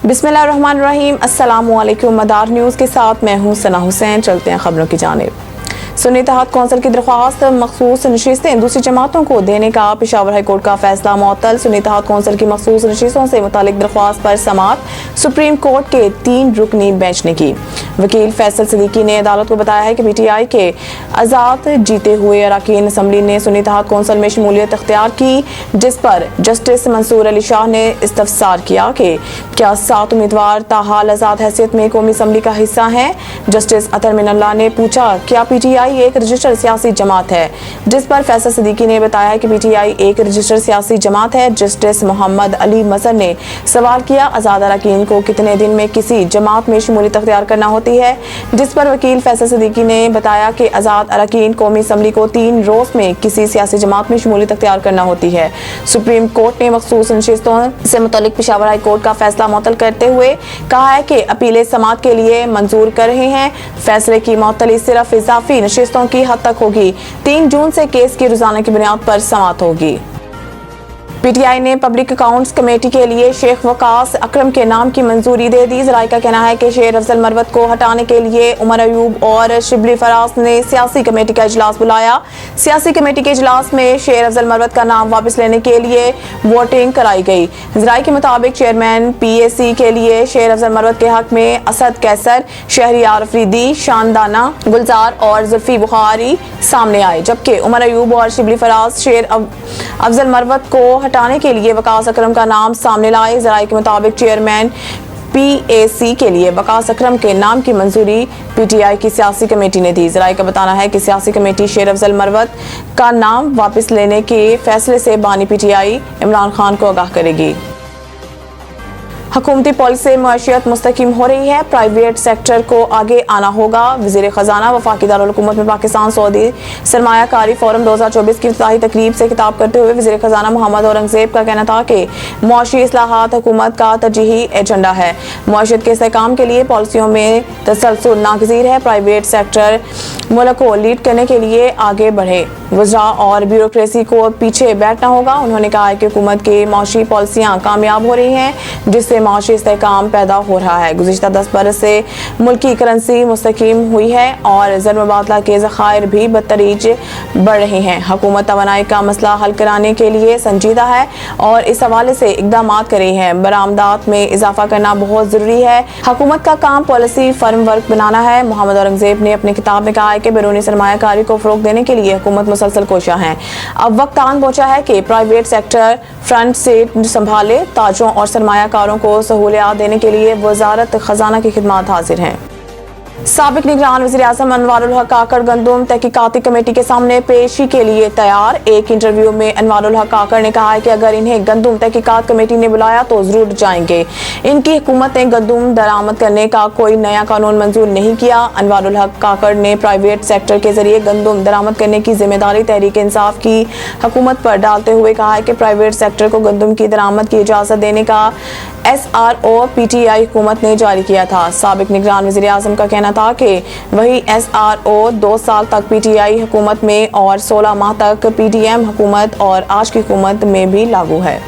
बिस्मिल्लाहिर्रहमानिर्रहीम। अस्सलामुअलैकुम। मदार न्यूज़ के साथ मैं हूँ सना हुसैन। चलते हैं खबरों की जानिब। सुन्नी इत्तेहाद कौंसिल की दरख्वास्त मखसूस नशिस्तें दूसरी जमातों को देने का पेशावर हाई कोर्ट का फैसला मुअत्तल। सुन्नी इत्तेहाद कौंसिल की मखसूस नशिस्तों से मुतालिक दरख्वास्त पर समाअत सुप्रीम कोर्ट के 3 रुकनी बेंच ने की। वकील फैसल सिद्दीकी ने अदालत को बताया है कि PTI के आज़ाद जीते हुए अरकान असम्बली ने सुन्नी इत्तेहाद कौंसिल में शमूलियत इख्तियार की, जिस पर जस्टिस मंसूर अली शाह ने इस्तफसार किया कि क्या 7 उम्मीदवार ताहाल आज़ाद हैसियत में कौमी असम्बली का हिस्सा हैं। जस्टिस अतर मिनल्लाह ने पूछा क्या PTI एक रजिस्टर्ड सियासी जमात है, जिस पर फैसल सिद्दीकी ने बताया कि PTI एक रजिस्टर्ड सियासी जमात है। जस्टिस मोहम्मद अली मजहर ने सवाल किया आज़ाद अरकान को कितने दिन में किसी जमात में शमूलियत इख्तियार करना होती है, जिस पर वकील फैसल सिद्दीकी ने बताया कि आज़ाद अरकान कौमी असम्बली को 3 रोज़ में किसी सियासी जमात में शमूलियत इख्तियार करना होती है। सुप्रीम कोर्ट ने मखसूस नशिस्तों से मुतालिक पेशावर हाई कोर्ट का फैसला मुअत्तल करते हुए कहा है कि अपीलें समाअत के लिए मंजूर कर रहे हैं। फैसले की मुअत्तली सिर्फ इजाफी नशिस्तों की हद तक होगी। 3 जून से केस की रोजाना की बुनियाद पर समाअत होगी। PTI ने पब्लिक अकाउंट्स कमेटी के लिए शेख वकास अकरम के नाम की मंजूरी दे दी। ज़राए का कहना है कि शेर अफजल मरवत को हटाने के लिए उमर अयूब और शिबली फराज ने सियासी कमेटी का इजलास बुलाया। सियासी कमेटी के इजलास में शेर अफजल मरवत का नाम वापस लेने के लिए वोटिंग कराई गई। ज़राए के मुताबिक चेयरमैन PAC के लिए शेर अफजल मरवत के हक में असद कैसर, शहरियार अफरीदी, शानदाना गुलजार और जुल्फी बुखारी सामने आए, जबकि उमर अयूब और शिबली फराज शेर अफजल मरवत को हटाने के लिए वकास अकरम का नाम सामने लाए। ज़राए के मुताबिक चेयरमैन PAC के लिए वकास अकरम के नाम की मंजूरी PTI की सियासी कमेटी ने दी। ज़राए का बताना है कि सियासी कमेटी शेर अफजल मरवत का नाम वापस लेने के फैसले से बानी PTI इमरान खान को आगाह करेगी। हुकूमती पॉलिसी से मईशत मुस्तकीम हो रही है, प्राइवेट सेक्टर को आगे आना होगा। वज़ीर ख़जाना वफ़ाक़ी दारुल हुकूमत में पाकिस्तान सऊदी सरमायाकारी फोरम 2024 की इफ्तिताही तकरीब से खिताब करते हुए वज़ीर ख़जाना मोहम्मद औरंगज़ेब का कहना था कि मुआशी इस्लाहात हुकूमत का तरजीही एजेंडा है। मुआशरत के इस्तेहकाम के लिए पॉलिसियों में तसलसल नागज़ीर है। प्राइवेट सेक्टर मुल्क को लीड करने के लिए आगे बढ़े, वज़रा और ब्यूरोक्रेसी को पीछे बैठना होगा। उन्होंने कहा है कि हुकूमत की मुआशी पॉलिसियाँ कामयाब हो रही हैं, जिससे माशी इस्तेहकाम पैदा हो रहा है। गुज़िश्ता 10 बरस से मुल्की करेंसी मुस्तकीम हुई है और ज़र मुबादला के ज़खायर भी बदतरीज बढ़ रहे हैं। हुकूमत तवानाई का मसला हल कराने के लिए संजीदा है और इस हवाले से इक़दाम कर रही है। बरामदात में इजाफा करना बहुत ज़रूरी है। हुकूमत का काम पॉलिसी फर्मवर्क बनाना है। मोहम्मद औरंगज़ेब ने अपनी किताब में कहा है कि बैरूनी सरमायाकारी को फ़रोग़ देने के लिए हुकूमत मुसलसल कोशिश है। अब वक्त आन पहुंचा है कि प्राइवेट सेक्टर फ्रंट सीट संभाले। ताजरों और सरमायाकारों को सहूलियात देने के लिए वज़ारत ख़जाना की खिदमत हाजिर हैं। साबिक निगरान वज़ीर आज़म अनवारुल हक काकड़ गंदुम तहकीकाती कमेटी के सामने पेशी के लिए तैयार। एक इंटरव्यू में अनवारुल हक काकड़ ने कहा है कि अगर इन्हें गंदुम तहकीकात कमेटी ने बुलाया तो ज़रूर जाएंगे। इनकी हुकूमत ने गंदुम दरामद करने का कोई नया कानून मंजूर नहीं किया। अनवारुल हक काकड़ ने प्राइवेट सेक्टर के जरिए गंदुम दरामद करने की जिम्मेदारी तहरीक इंसाफ की हुकूमत पर डालते हुए कहा है कि प्राइवेट सेक्टर को गंदुम की दरामद की इजाज़त देने का SRO PTI हुकूमत ने जारी किया था। साबिक निगरान वज़ीर आज़म का कहना था कि वही SRO 2 साल तक PTI हुकूमत में और 16 माह तक PDM हुकूमत और आज की हुकूमत में भी लागू है।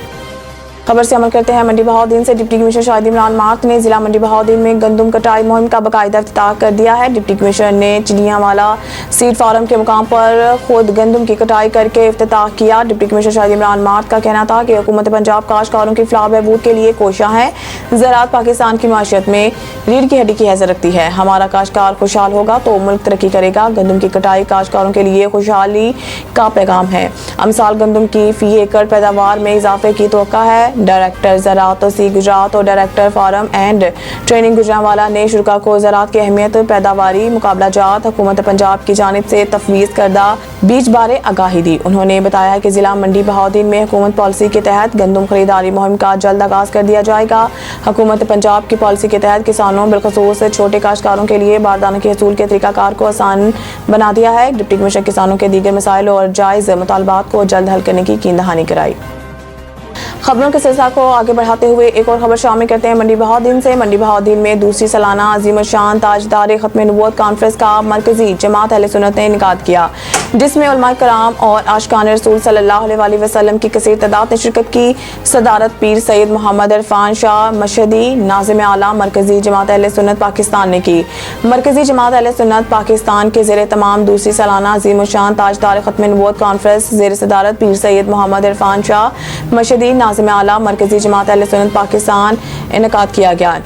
खबर से अमल करते हैं मंडी बहाउद्दीन से। Deputy commissioner Shahid Imran mark ने जिला मंडी बहाउद्दीन में गंदुम कटाई मुहिम का बाकायदा इफ्तिताह कर दिया है। डिप्टी कमिश्नर ने चिड़ियावाला सीड फार्म के मुकाम पर खुद गंदुम की कटाई करके इफ्तिताह किया। Deputy commissioner Shahid Imran mark का कहना था कि हुकूमत पंजाब काश्तकारों की फलाह बहबूद के लिए कोशिश है। ज़राअत पाकिस्तान की माशियत में रीढ़ की हड्डी की हैसियत रखती है। हमारा काश्तकार खुशहाल होगा तो मुल्क तरक्की करेगा। गंदुम की कटाई काश्तकारों के लिए खुशहाली का पैगाम है। अमसाल गंदुम की फी एकड़ पैदावार में इजाफे की तवक्का है। डायरेक्टर ज़राअत सी गुजरात और director farm and training Gujranwala ने शुरा को ज़राअत की अहमियत, पैदावारी मुकाबला जात, हुकूमत पंजाब की जानिब से तफवीज़ करदा बीज बारे आगाही दी। उन्होंने बताया कि जिला मंडी बहाउद्दीन में हुकूमत पॉलिसी के तहत गंदुम खरीदारी मुहिम का जल्द आगाज़ कर दिया जाएगा। हुकूमत पंजाब की पॉलिसी के तहत किसानों बिलखसूस छोटे काश्तकारों के लिए बारदाना के हसूल के तरीक़ाकार को आसान बना दिया है। डिप्टी कमिश्नर किसानों के दीगर मसाइल और जायज़ मुतालबात को जल्द हल करने की कीन दहानी कराई। खबरों के सिलसिला को आगे बढ़ाते हुए एक और खबर शामिल करते हैं मंडी बहाउद्दीन से। मंडी बहाउद्दीन में दूसरी सालाना अज़ीम शान ताजदार ख़त्म नबूवत कॉन्फ्रेंस का मरकजी जमात अहले सुन्नत ने इनेकाद किया। जिसमें उलमा कराम और आशिकान रसूल सल्लल्लाहु अलैहि वसल्लम की कसीर तादाद ने शिरकत की। सदारत पीर सैयद मोहम्मद इरफान शाह मशहदी नाज़िम आला मरकजी जमात अहले सुन्नत पाकिस्तान ने की। मरकजी जमात अहले सुन्नत पाकिस्तान के ज़ेर तमाम दूसरी सालाना अज़ीमुश्शान ताजदार ख़त्म नबूवत कॉन्फ्रेंस ज़ेर सदारत पीर सैयद मोहम्मद इरफान शाह मशहदी नाज़िम आला मरकजी जमात अहले सुन्नत पाकिस्तान इनेकाद किया गया।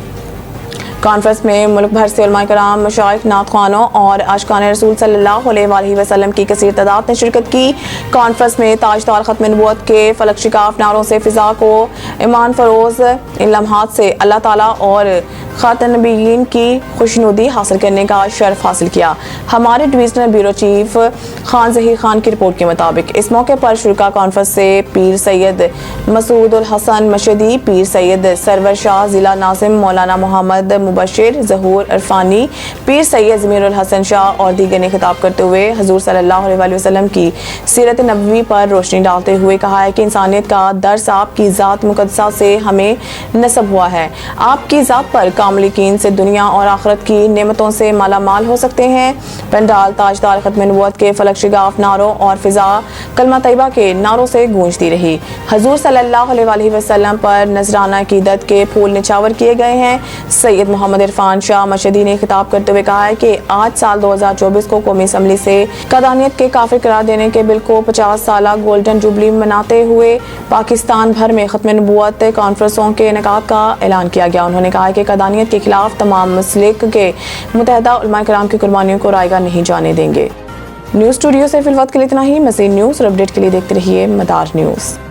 कॉन्फ्रेंस में मुल्क भर से उलमा कराम, मशाइख, नात ख़्वानों और आशिकान रसूल सल्लल्लाहु अलैहि वसल्लम की कसीर तादाद ने शिरकत की। कॉन्फ्रेंस में ताजदार ख़त्म नबूवत के फलक शिकाफ नारों से फ़िज़ा को ईमान फरोज़ इन लम्हात से अल्लाह ताला और ख़ातम नबीयीन की खुशनुदी हासिल करने का शर्फ हासिल किया। हमारे divisional bureau chief Khan Zaheer Khan की रिपोर्ट के मुताबिक इस मौके पर शुरा कॉन्फ्रेंस से पीर सैयद मसूद उल हसन मशहदी, पीर सैयद सरवर शाह ज़िला नाज़िम मौलाना मोहम्मद मुबशिर ज़हूर इरफानी, पीर सैयद ज़मीर उल हसन शाह और दीगर ने खिताब करते हुए हुज़ूर सल्लल्लाहु अलैहि वसल्लम की सीरत नबवी पर रोशनी डालते हुए कहा है कि इंसानियत का दर्स आपकी ज़ात मुक़द्दसा से हमें नस्ब हुआ है। आपकी ज़ात पर कामिल यकीन से दुनिया और आखिरत की नेमतों से माला माल हो सकते हैं। पंडाल ताजदार ख़त्म नबूवत के फलक शिगाफ नारों और फ़िज़ा कलमा तैयबा के नारों से गूंजती रही। हुज़ूर सल्लल्लाहु अलैहि वसल्लम पर नजराना क़ीदत के फूल निछावर किए गए हैं। सैयद मोहम्मद इरफान शाह मशहदी ने खिताब करते हुए कहा है कि आज साल 2024 को कौमी असम्बली से क़दानियत के काफिर करार देने के बिल को 50 साला गोल्डन जुबली मनाते हुए पाकिस्तान भर में ख़त्म नबूवत कॉन्फ्रेंसों के इनेकाद का ऐलान किया गया। उन्होंने कहा कि क़दानियत के खिलाफ तमाम मसलिक के मुतहदा उलमा कराम की कुर्बानियों को रायगा नहीं जाने देंगे। न्यूज़ स्टूडियो से फिलहाल के लिए इतना ही। मज़ीद न्यूज़ और अपडेट के लिए देखते रहिए मदार न्यूज़।